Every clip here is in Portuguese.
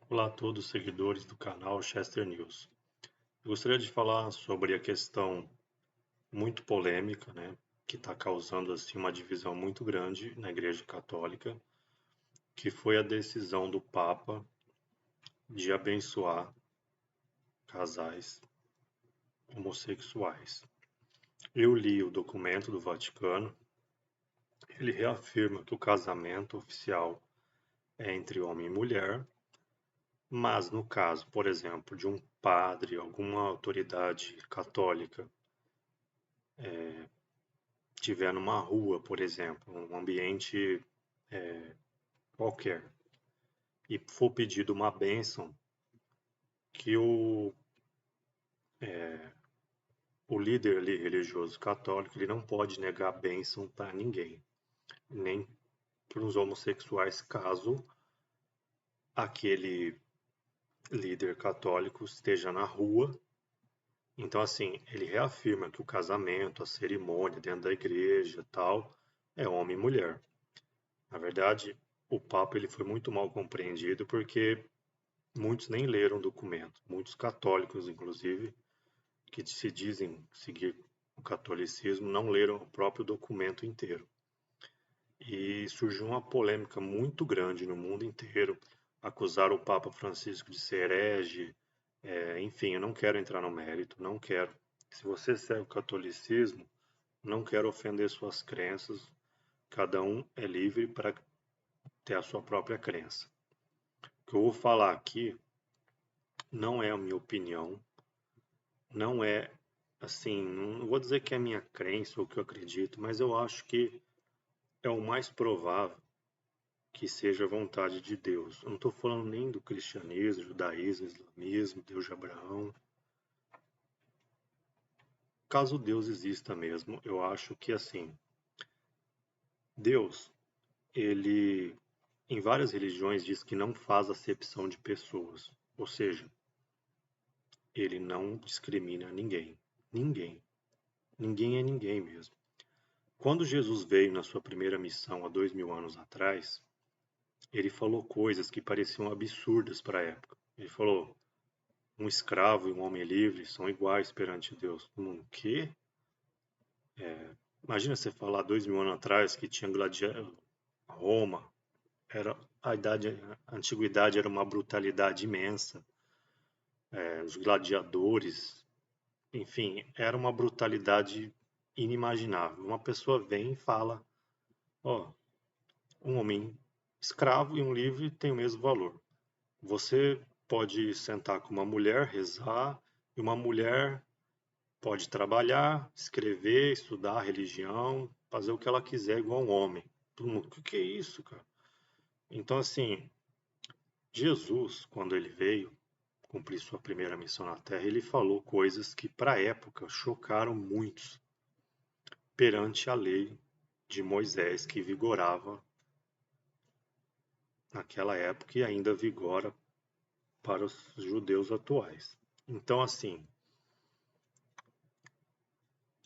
Olá a todos os seguidores do canal Chester News. Eu gostaria de falar sobre a questão muito polêmica, que está causando assim uma divisão muito grande na Igreja Católica, que foi a decisão do Papa de abençoar casais homossexuais. Eu li o documento do Vaticano, ele reafirma que o casamento oficial é entre homem e mulher, mas no caso, por exemplo, de um padre, alguma autoridade católica estiver numa rua, por exemplo, um ambiente qualquer, e for pedido uma bênção, que o líder ali, religioso católico ele não pode negar bênção para ninguém, nem para os homossexuais, caso aquele líder católico esteja na rua. Então, assim, ele reafirma que o casamento, a cerimônia dentro da igreja, tal, é homem e mulher. Na verdade, o Papa ele foi muito mal compreendido porque muitos nem leram o documento, muitos católicos, inclusive, que se dizem seguir o catolicismo, não leram o próprio documento inteiro. E surgiu uma polêmica muito grande no mundo inteiro, acusaram o Papa Francisco de ser herege, enfim, eu não quero entrar no mérito, não quero. Se você segue o catolicismo, não quero ofender suas crenças, cada um é livre para ter a sua própria crença. O que eu vou falar aqui não é a minha opinião, não é assim, não vou dizer que é a minha crença ou que eu acredito, mas eu acho que é o mais provável que seja a vontade de Deus. Eu não estou falando nem do cristianismo, judaísmo, islamismo, Deus de Abraão. Caso Deus exista mesmo, eu acho que assim, Deus, ele em várias religiões diz que não faz acepção de pessoas, ou seja, ele não discrimina ninguém. Ninguém. Ninguém é ninguém mesmo. Quando Jesus veio na sua primeira missão há 2000 anos atrás, ele falou coisas que pareciam absurdas para a época. Ele falou: um escravo e um homem livre são iguais perante Deus. O quê? Imagina você falar 2000 anos atrás que tinha Roma, era a antiguidade era uma brutalidade imensa, os gladiadores, enfim, era uma brutalidade inimaginável. Uma pessoa vem e fala: ó, um homem escravo e um livre têm o mesmo valor. Você pode sentar com uma mulher, rezar, e uma mulher pode trabalhar, escrever, estudar religião, fazer o que ela quiser igual um homem. Todo mundo, o que é isso, cara? Então, assim, Jesus, quando ele veio cumprir sua primeira missão na Terra, ele falou coisas que, para a época, chocaram muitos perante a lei de Moisés que vigorava naquela época e ainda vigora para os judeus atuais. Então, assim,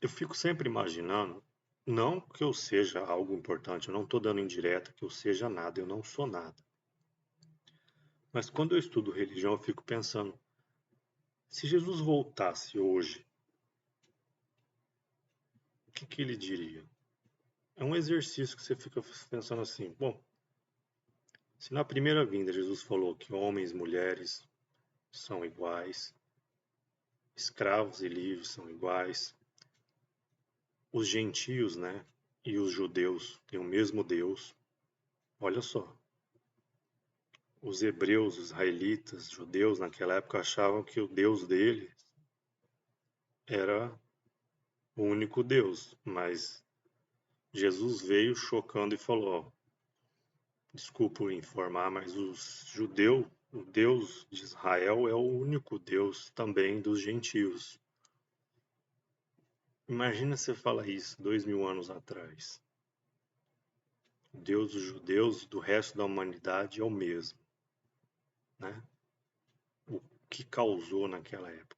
eu fico sempre imaginando, não que eu seja algo importante, eu não estou dando indireta que eu seja nada, eu não sou nada. Mas quando eu estudo religião, eu fico pensando, se Jesus voltasse hoje, o que que ele diria? É um exercício que você fica pensando assim, bom, se na primeira vinda Jesus falou que homens e mulheres são iguais, escravos e livres são iguais, os gentios, né, e os judeus têm o mesmo Deus. Olha só, os hebreus, os israelitas, judeus naquela época achavam que o Deus deles era o único Deus, mas Jesus veio chocando e falou: ó, desculpa informar, mas os judeus, o Deus de Israel é o único Deus também dos gentios. Imagina você falar isso 2000 anos atrás. O Deus dos judeus do resto da humanidade é o mesmo, né? O que causou naquela época?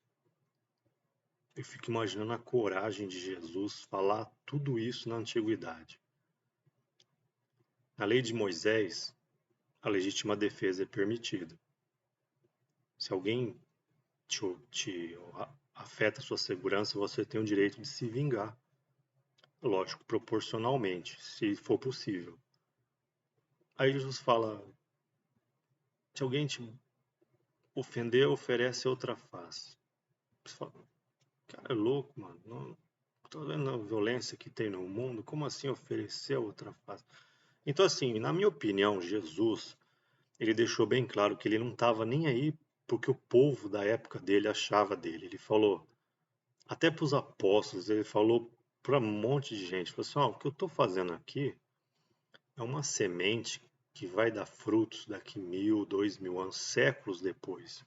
Eu fico imaginando a coragem de Jesus falar tudo isso na antiguidade. Na lei de Moisés, a legítima defesa é permitida. Se alguém te afeta a sua segurança, você tem o direito de se vingar. Lógico, proporcionalmente, se for possível. Aí Jesus fala: se alguém te ofender, oferece outra face. Você fala: cara, é louco, mano. Não, tô vendo a violência que tem no mundo. Como assim oferecer outra face? Então, assim, na minha opinião, Jesus, ele deixou bem claro que ele não estava nem aí porque o povo da época dele achava dele. Ele falou, até para os apóstolos, ele falou para um monte de gente, falou assim, ó, o que eu estou fazendo aqui é uma semente que vai dar frutos daqui 1000, 2000 anos, séculos depois.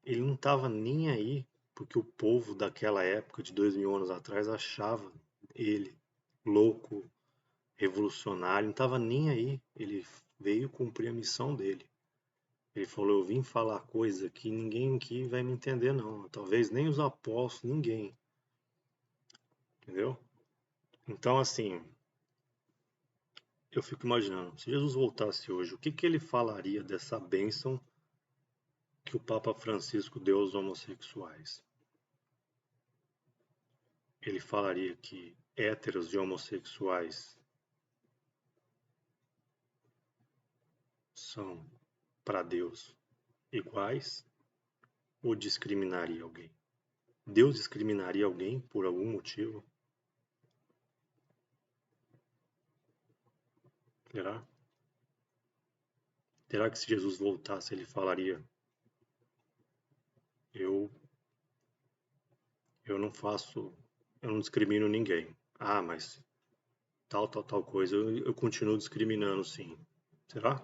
Ele não estava nem aí porque o povo daquela época, de 2000 anos atrás, achava ele louco, revolucionário, não estava nem aí. Ele veio cumprir a missão dele. Ele falou, eu vim falar coisa que ninguém aqui vai me entender não. Talvez nem os apóstolos, ninguém. Entendeu? Então, assim, eu fico imaginando, se Jesus voltasse hoje, o que que ele falaria dessa bênção que o Papa Francisco deu aos homossexuais? Ele falaria que héteros e homossexuais são, para Deus, iguais ou discriminaria alguém? Deus discriminaria alguém por algum motivo? Será? Será que se Jesus voltasse ele falaria: eu, eu não faço, eu não discrimino ninguém. Ah, mas tal coisa eu continuo discriminando sim. Será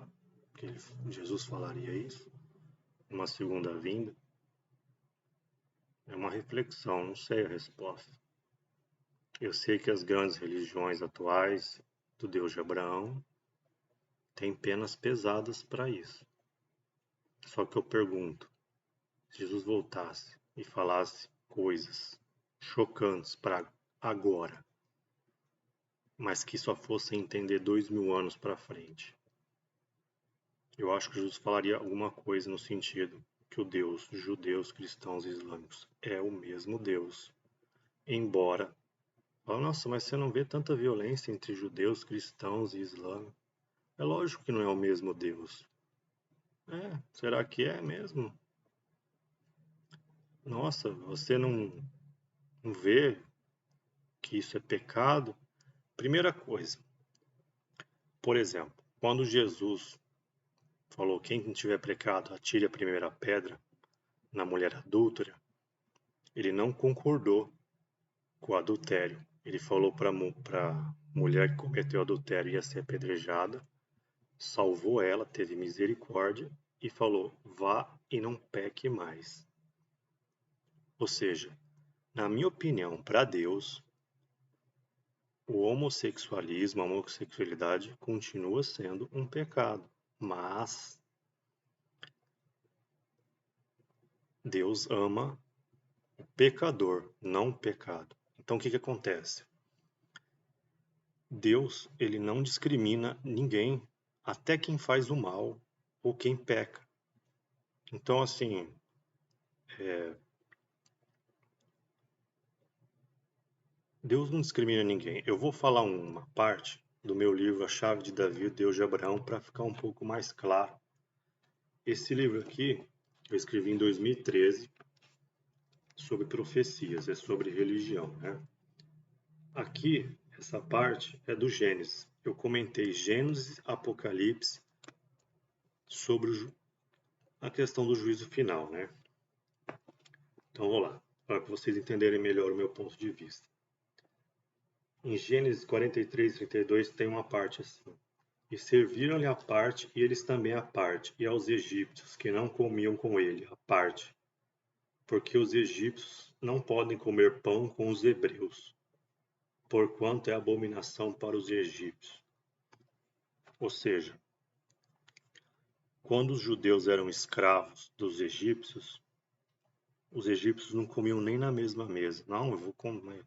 que Jesus falaria isso? Uma segunda vinda? É uma reflexão, não sei a resposta. Eu sei que as grandes religiões atuais do Deus de Abraão têm penas pesadas para isso. Só que eu pergunto, se Jesus voltasse e falasse coisas chocantes para agora, mas que só fossem entender 2000 anos para frente, eu acho que Jesus falaria alguma coisa no sentido que o Deus judeus, cristãos e islâmicos é o mesmo Deus, embora nossa, mas você não vê tanta violência entre judeus, cristãos e islâmicos? É lógico que não é o mesmo Deus. É, será que é mesmo? Nossa, você não vê que isso é pecado? Primeira coisa, por exemplo, quando Jesus falou: quem não tiver pecado, atire a primeira pedra na mulher adúltera, ele não concordou com o adultério. Ele falou para a mulher que cometeu adultério ia ser apedrejada, salvou ela, teve misericórdia e falou: vá e não peque mais. Ou seja, na minha opinião, para Deus, o homossexualismo, a homossexualidade continua sendo um pecado, mas Deus ama o pecador, não o pecado. Então o que que acontece? Deus, ele não discrimina ninguém, até quem faz o mal ou quem peca. Então, assim, Deus não discrimina ninguém. Eu vou falar uma parte do meu livro A Chave de Davi, o Deus de Abraão, para ficar um pouco mais claro. Esse livro aqui eu escrevi em 2013 sobre profecias, é sobre religião, né? Aqui, essa parte é do Gênesis. Eu comentei Gênesis, Apocalipse sobre a questão do juízo final, né? Então vou lá, para vocês entenderem melhor o meu ponto de vista. Em Gênesis 43, 32 tem uma parte assim. E serviram-lhe a parte, e eles também a parte, e aos egípcios, que não comiam com ele, a parte. Porque os egípcios não podem comer pão com os hebreus, porquanto é abominação para os egípcios. Ou seja, quando os judeus eram escravos dos egípcios, os egípcios não comiam nem na mesma mesa. Não, eu vou comer.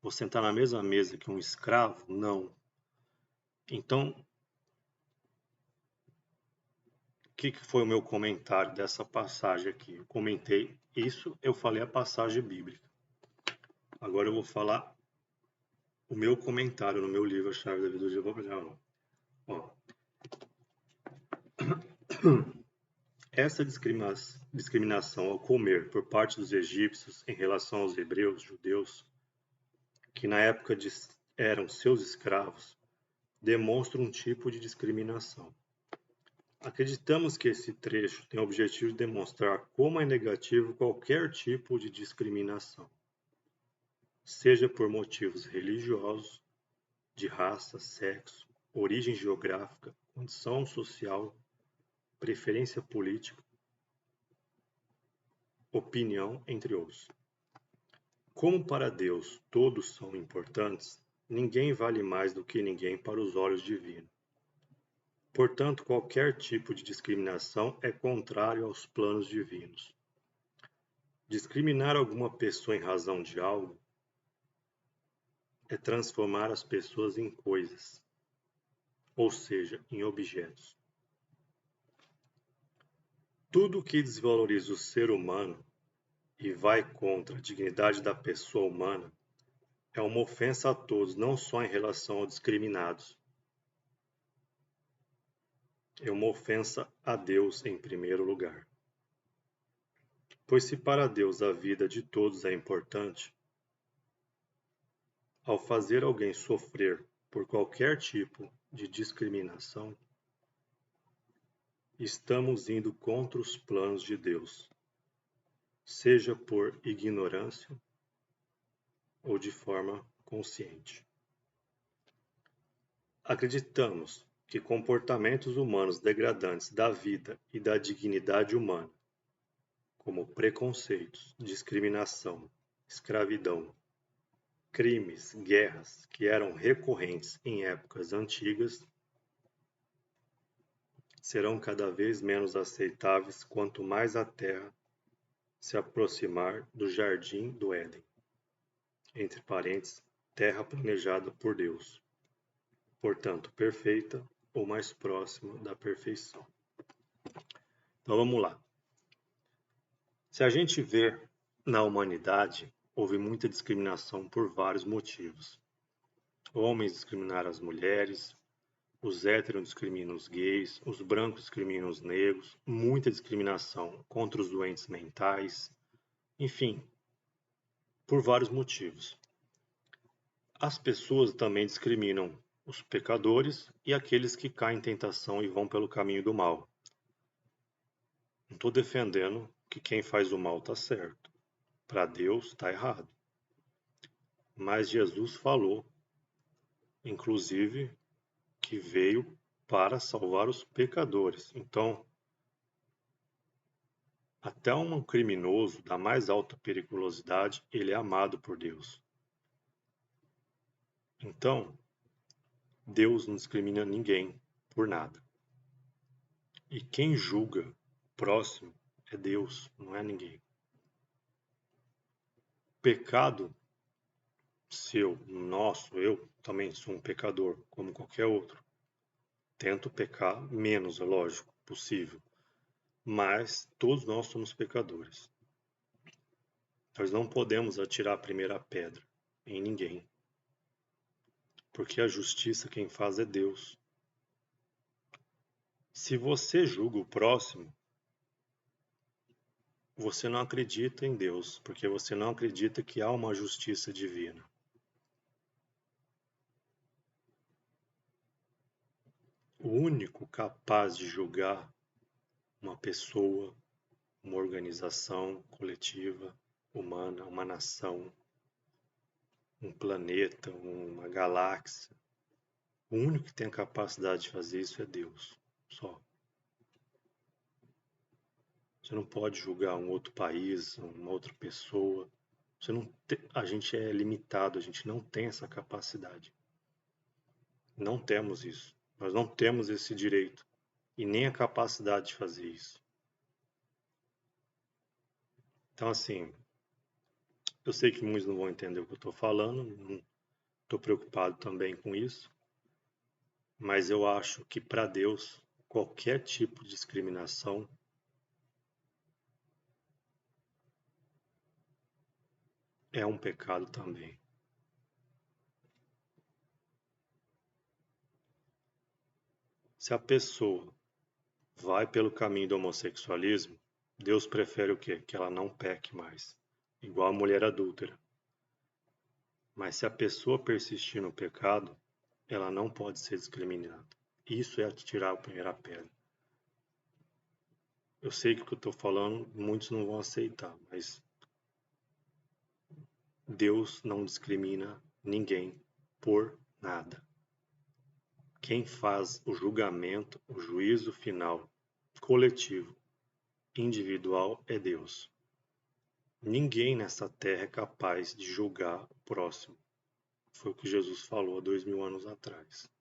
Vou sentar na mesma mesa que um escravo? Não. Então, que foi o meu comentário dessa passagem aqui? Eu comentei isso, eu falei a passagem bíblica. Agora eu vou falar o meu comentário no meu livro A Chave da Vida do Diabo. Ó, essa discriminação ao comer por parte dos egípcios em relação aos hebreus, judeus, que na época eram seus escravos, demonstra um tipo de discriminação. Acreditamos que esse trecho tem o objetivo de demonstrar como é negativo qualquer tipo de discriminação, seja por motivos religiosos, de raça, sexo, origem geográfica, condição social, preferência política, opinião, entre outros. Como para Deus todos são importantes, ninguém vale mais do que ninguém para os olhos divinos. Portanto, qualquer tipo de discriminação é contrário aos planos divinos. Discriminar alguma pessoa em razão de algo é transformar as pessoas em coisas, ou seja, em objetos. Tudo que desvaloriza o ser humano e vai contra a dignidade da pessoa humana é uma ofensa a todos, não só em relação aos discriminados. É uma ofensa a Deus em primeiro lugar. Pois se para Deus a vida de todos é importante, ao fazer alguém sofrer por qualquer tipo de discriminação, estamos indo contra os planos de Deus, seja por ignorância ou de forma consciente. Acreditamos que comportamentos humanos degradantes da vida e da dignidade humana, como preconceitos, discriminação, escravidão, crimes, guerras que eram recorrentes em épocas antigas, serão cada vez menos aceitáveis quanto mais a Terra se aproximar do Jardim do Éden, entre parênteses, terra planejada por Deus, portanto perfeita ou mais próxima da perfeição. Então vamos lá. Se a gente vê na humanidade, houve muita discriminação por vários motivos. Homens discriminaram as mulheres, os héteros discriminam os gays, os brancos discriminam os negros, muita discriminação contra os doentes mentais, enfim, por vários motivos. As pessoas também discriminam os pecadores e aqueles que caem em tentação e vão pelo caminho do mal. Não estou defendendo que quem faz o mal está certo. Para Deus está errado. Mas Jesus falou, inclusive, que veio para salvar os pecadores. Então, até um criminoso da mais alta periculosidade, ele é amado por Deus. Então, Deus não discrimina ninguém por nada. E quem julga o próximo é Deus, não é ninguém. Pecado seu, nosso, eu também sou um pecador, como qualquer outro. Tento pecar menos, é lógico, possível. Mas todos nós somos pecadores. Nós não podemos atirar a primeira pedra em ninguém. Porque a justiça quem faz é Deus. Se você julga o próximo, você não acredita em Deus, porque você não acredita que há uma justiça divina. O único capaz de julgar uma pessoa, uma organização coletiva, humana, uma nação, um planeta, uma galáxia, o único que tem a capacidade de fazer isso é Deus, só. Você não pode julgar um outro país, uma outra pessoa. A gente é limitado, a gente não tem essa capacidade. Não temos isso. Nós não temos esse direito e nem a capacidade de fazer isso. Então, assim, eu sei que muitos não vão entender o que eu estou falando, não estou preocupado também com isso, mas eu acho que para Deus qualquer tipo de discriminação é um pecado também. Se a pessoa vai pelo caminho do homossexualismo, Deus prefere o quê? Que ela não peque mais, igual a mulher adúltera. Mas se a pessoa persistir no pecado, ela não pode ser discriminada. Isso é tirar a primeira pedra. Eu sei que o que eu estou falando, muitos não vão aceitar, mas Deus não discrimina ninguém por nada. Quem faz o julgamento, o juízo final, coletivo, individual, é Deus. Ninguém nessa terra é capaz de julgar o próximo. Foi o que Jesus falou há 2000 anos atrás.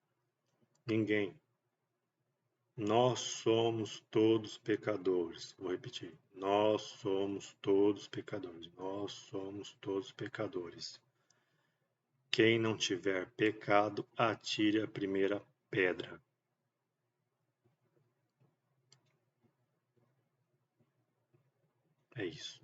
Ninguém. Nós somos todos pecadores. Vou repetir. Nós somos todos pecadores. Nós somos todos pecadores. Quem não tiver pecado, atire a primeira pedra. É isso.